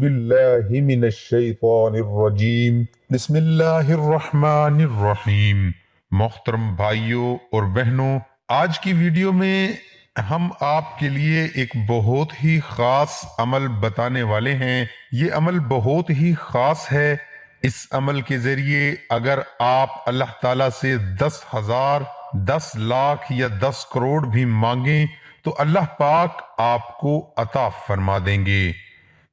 باللہ من الشیطان الرجیم بسم اللہ الرحمن الرحیم۔ محترم بھائیوں اور بہنوں، آج کی ویڈیو میں ہم آپ کے لیے ایک بہت ہی خاص عمل بتانے والے ہیں۔ یہ عمل بہت ہی خاص ہے۔ اس عمل کے ذریعے اگر آپ اللہ تعالیٰ سے 10,000، 10 لاکھ یا 10 کروڑ بھی مانگیں تو اللہ پاک آپ کو عطا فرما دیں گے۔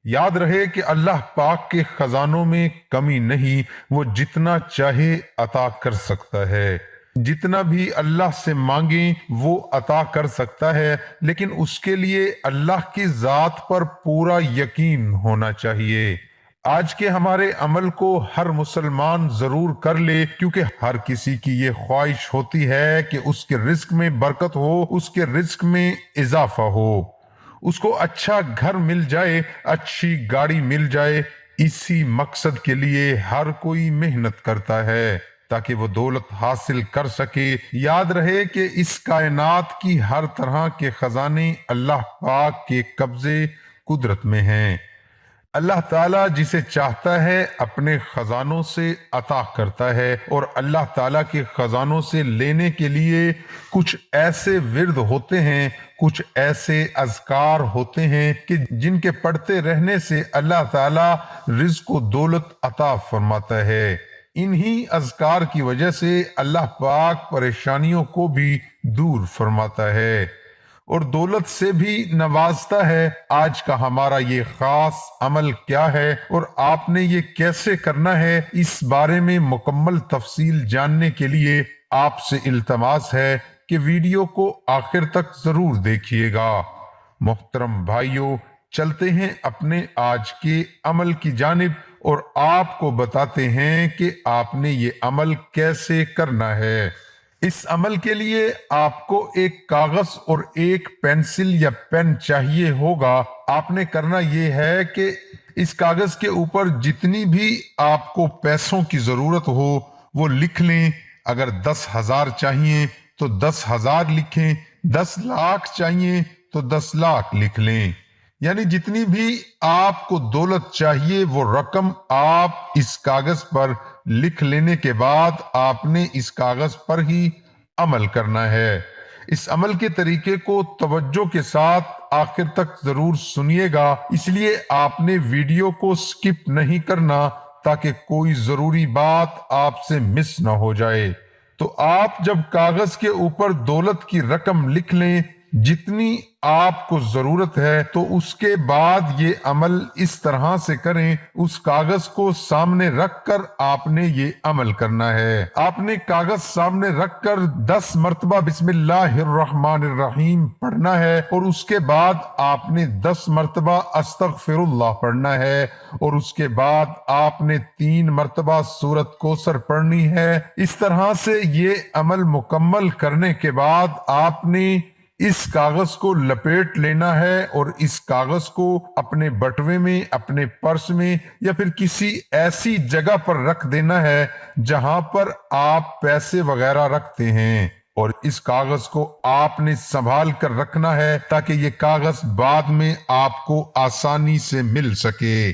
یاد رہے کہ اللہ پاک کے خزانوں میں کمی نہیں، وہ جتنا چاہے عطا کر سکتا ہے۔ جتنا بھی اللہ سے مانگیں وہ عطا کر سکتا ہے، لیکن اس کے لیے اللہ کی ذات پر پورا یقین ہونا چاہیے۔ آج کے ہمارے عمل کو ہر مسلمان ضرور کر لے، کیونکہ ہر کسی کی یہ خواہش ہوتی ہے کہ اس کے رزق میں برکت ہو، اس کے رزق میں اضافہ ہو، اس کو اچھا گھر مل جائے، اچھی گاڑی مل جائے۔ اسی مقصد کے لیے ہر کوئی محنت کرتا ہے تاکہ وہ دولت حاصل کر سکے۔ یاد رہے کہ اس کائنات کی ہر طرح کے خزانے اللہ پاک کے قبضے قدرت میں ہیں۔ اللہ تعالیٰ جسے چاہتا ہے اپنے خزانوں سے عطا کرتا ہے، اور اللہ تعالیٰ کے خزانوں سے لینے کے لیے کچھ ایسے ورد ہوتے ہیں، کچھ ایسے اذکار ہوتے ہیں کہ جن کے پڑھتے رہنے سے اللہ تعالیٰ رزق و دولت عطا فرماتا ہے۔ انہی اذکار کی وجہ سے اللہ پاک پریشانیوں کو بھی دور فرماتا ہے اور دولت سے بھی نوازتا ہے۔ آج کا ہمارا یہ خاص عمل کیا ہے اور آپ نے یہ کیسے کرنا ہے، اس بارے میں مکمل تفصیل جاننے کے لیے آپ سے التماس ہے کہ ویڈیو کو آخر تک ضرور دیکھیے گا۔ محترم بھائیوں، چلتے ہیں اپنے آج کے عمل کی جانب اور آپ کو بتاتے ہیں کہ آپ نے یہ عمل کیسے کرنا ہے۔ اس عمل کے لیے آپ کو ایک کاغذ اور ایک پینسل یا پین چاہیے ہوگا۔ آپ نے کرنا یہ ہے کہ اس کاغذ کے اوپر جتنی بھی آپ کو پیسوں کی ضرورت ہو وہ لکھ لیں۔ اگر 10,000 چاہیے تو 10,000 لکھیں، 10 لاکھ چاہیے تو 10 لاکھ لکھ لیں۔ یعنی جتنی بھی آپ کو دولت چاہیے وہ رقم آپ اس کاغذ پر لکھ لینے کے بعد آپ نے اس کاغذ پر ہی عمل کرنا ہے۔ اس عمل کے طریقے کو توجہ کے ساتھ آخر تک ضرور سنیے گا، اس لیے آپ نے ویڈیو کو سکپ نہیں کرنا تاکہ کوئی ضروری بات آپ سے مس نہ ہو جائے۔ تو آپ جب کاغذ کے اوپر دولت کی رقم لکھ لیں جتنی آپ کو ضرورت ہے، تو اس کے بعد یہ عمل اس طرح سے کریں۔ اس کاغذ کو سامنے رکھ کر آپ نے یہ عمل کرنا ہے۔ آپ نے کاغذ سامنے رکھ کر 10 مرتبہ بسم اللہ الرحمن الرحیم پڑھنا ہے، اور اس کے بعد آپ نے 10 مرتبہ استغفر اللہ پڑھنا ہے، اور اس کے بعد آپ نے 3 مرتبہ سورۃ کوثر پڑھنی ہے۔ اس طرح سے یہ عمل مکمل کرنے کے بعد آپ نے اس کاغذ کو لپیٹ لینا ہے، اور اس کاغذ کو اپنے بٹوے میں، اپنے پرس میں یا پھر کسی ایسی جگہ پر رکھ دینا ہے جہاں پر آپ پیسے وغیرہ رکھتے ہیں، اور اس کاغذ کو آپ نے سنبھال کر رکھنا ہے تاکہ یہ کاغذ بعد میں آپ کو آسانی سے مل سکے۔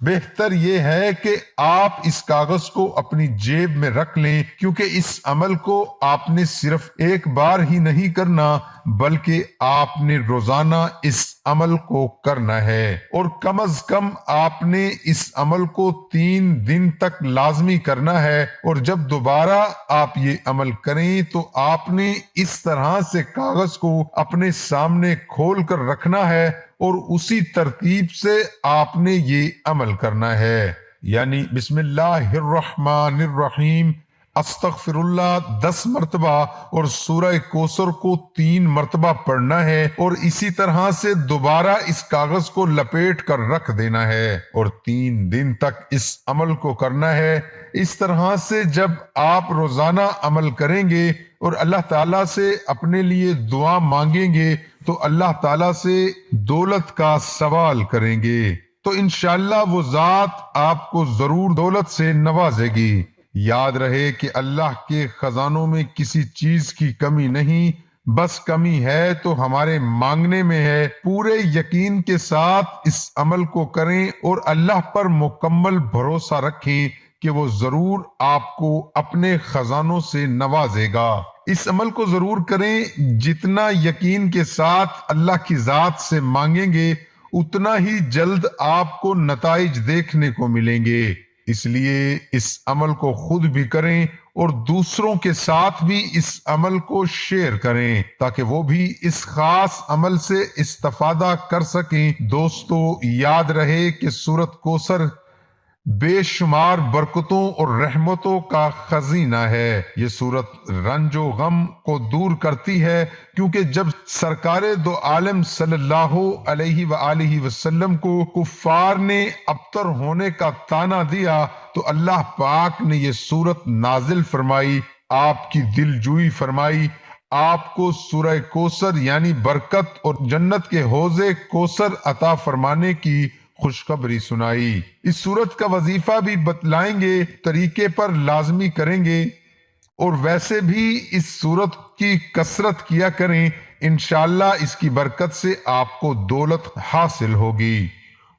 بہتر یہ ہے کہ آپ اس کاغذ کو اپنی جیب میں رکھ لیں، کیونکہ اس عمل کو آپ نے صرف ایک بار ہی نہیں کرنا بلکہ آپ نے روزانہ اس عمل کو کرنا ہے، اور کم از کم آپ نے اس عمل کو 3 دن تک لازمی کرنا ہے۔ اور جب دوبارہ آپ یہ عمل کریں تو آپ نے اس طرح سے کاغذ کو اپنے سامنے کھول کر رکھنا ہے، اور اسی ترتیب سے آپ نے یہ عمل کرنا ہے۔ یعنی بسم اللہ الرحمن الرحیم، استغفر اللہ 10 مرتبہ اور سورہ کوثر کو 3 مرتبہ پڑھنا ہے، اور اسی طرح سے دوبارہ اس کاغذ کو لپیٹ کر رکھ دینا ہے، اور 3 دن تک اس عمل کو کرنا ہے۔ اس طرح سے جب آپ روزانہ عمل کریں گے اور اللہ تعالیٰ سے اپنے لیے دعا مانگیں گے تو اللہ تعالیٰ سے دولت کا سوال کریں گے تو انشاءاللہ وہ ذات آپ کو ضرور دولت سے نوازے گی۔ یاد رہے کہ اللہ کے خزانوں میں کسی چیز کی کمی نہیں، بس کمی ہے تو ہمارے مانگنے میں ہے۔ پورے یقین کے ساتھ اس عمل کو کریں اور اللہ پر مکمل بھروسہ رکھیں کہ وہ ضرور آپ کو اپنے خزانوں سے نوازے گا۔ اس عمل کو ضرور کریں، جتنا یقین کے ساتھ اللہ کی ذات سے مانگیں گے اتنا ہی جلد آپ کو نتائج دیکھنے کو ملیں گے۔ اس لیے اس عمل کو خود بھی کریں اور دوسروں کے ساتھ بھی اس عمل کو شیئر کریں تاکہ وہ بھی اس خاص عمل سے استفادہ کر سکیں۔ دوستو، یاد رہے کہ سورۃ کوثر بے شمار برکتوں اور رحمتوں کا خزینہ ہے۔ یہ سورت رنج و غم کو دور کرتی ہے، کیونکہ جب سرکار دو عالم صلی اللہ علیہ وآلہ وسلم کو کفار نے ابتر ہونے کا طعنہ دیا تو اللہ پاک نے یہ سورت نازل فرمائی، آپ کی دل جوئی فرمائی، آپ کو سورہ کوثر یعنی برکت اور جنت کے حوض کوثر عطا فرمانے کی خوشخبری سنائی۔ اس سورت کا وظیفہ بھی بتلائیں گے، طریقے پر لازمی کریں گے، اور ویسے بھی اس سورت کی کثرت کیا کریں، انشاءاللہ اس کی برکت سے آپ کو دولت حاصل ہوگی۔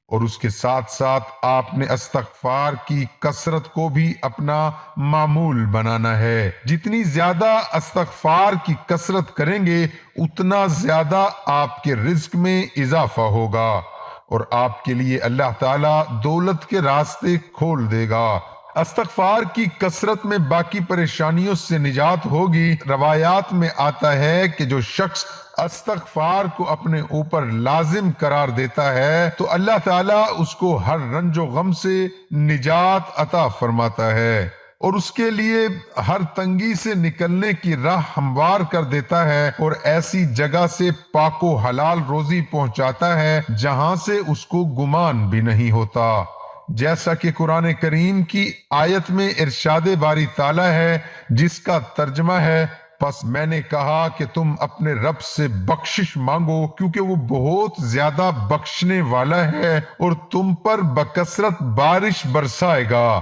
اور اس کے ساتھ ساتھ آپ نے استغفار کی کثرت کو بھی اپنا معمول بنانا ہے۔ جتنی زیادہ استغفار کی کثرت کریں گے اتنا زیادہ آپ کے رزق میں اضافہ ہوگا اور آپ کے لیے اللہ تعالیٰ دولت کے راستے کھول دے گا۔ استغفار کی کثرت میں باقی پریشانیوں سے نجات ہوگی۔ روایات میں آتا ہے کہ جو شخص استغفار کو اپنے اوپر لازم قرار دیتا ہے تو اللہ تعالیٰ اس کو ہر رنج و غم سے نجات عطا فرماتا ہے اور اس کے لیے ہر تنگی سے نکلنے کی راہ ہموار کر دیتا ہے اور ایسی جگہ سے پاک و حلال روزی پہنچاتا ہے جہاں سے اس کو گمان بھی نہیں ہوتا۔ جیسا کہ قرآن کریم کی آیت میں ارشاد باری تعالیٰ ہے، جس کا ترجمہ ہے، پس میں نے کہا کہ تم اپنے رب سے بخشش مانگو کیونکہ وہ بہت زیادہ بخشنے والا ہے اور تم پر بکثرت بارش برسائے گا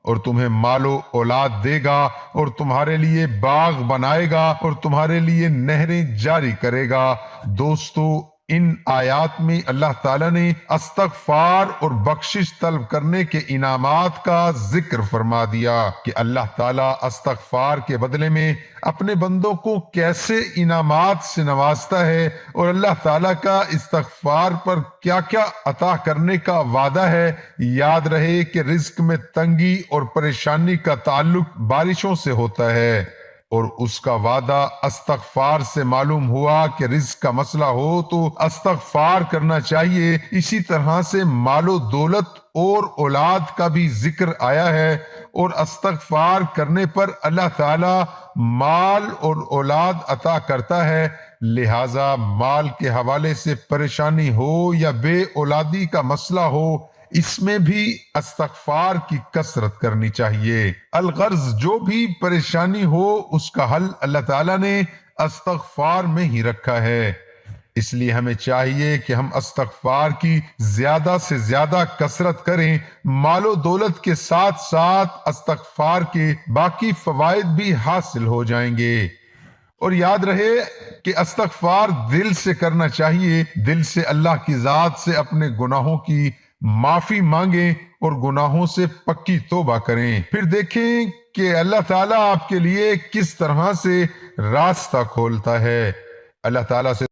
اور تمہیں مال و اولاد دے گا اور تمہارے لیے باغ بنائے گا اور تمہارے لیے نہریں جاری کرے گا۔ دوستو، ان آیات میں اللہ تعالیٰ نے استغفار اور بخشش طلب کرنے کے انعامات کا ذکر فرما دیا کہ اللہ تعالیٰ استغفار کے بدلے میں اپنے بندوں کو کیسے انعامات سے نوازتا ہے اور اللہ تعالیٰ کا استغفار پر کیا کیا عطا کرنے کا وعدہ ہے۔ یاد رہے کہ رزق میں تنگی اور پریشانی کا تعلق بارشوں سے ہوتا ہے اور اس کا وعدہ استغفار سے معلوم ہوا کہ رزق کا مسئلہ ہو تو استغفار کرنا چاہیے۔ اسی طرح سے مال و دولت اور اولاد کا بھی ذکر آیا ہے اور استغفار کرنے پر اللہ تعالی مال اور اولاد عطا کرتا ہے، لہذا مال کے حوالے سے پریشانی ہو یا بے اولادی کا مسئلہ ہو، اس میں بھی استغفار کی کثرت کرنی چاہیے۔ الغرض جو بھی پریشانی ہو اس کا حل اللہ تعالیٰ نے استغفار میں ہی رکھا ہے، اس لیے ہمیں چاہیے کہ ہم استغفار کی زیادہ سے زیادہ کثرت کریں۔ مال و دولت کے ساتھ ساتھ استغفار کے باقی فوائد بھی حاصل ہو جائیں گے۔ اور یاد رہے کہ استغفار دل سے کرنا چاہیے، دل سے اللہ کی ذات سے اپنے گناہوں کی معافی مانگیں اور گناہوں سے پکی توبہ کریں، پھر دیکھیں کہ اللہ تعالیٰ آپ کے لیے کس طرح سے راستہ کھولتا ہے۔ اللہ تعالیٰ سے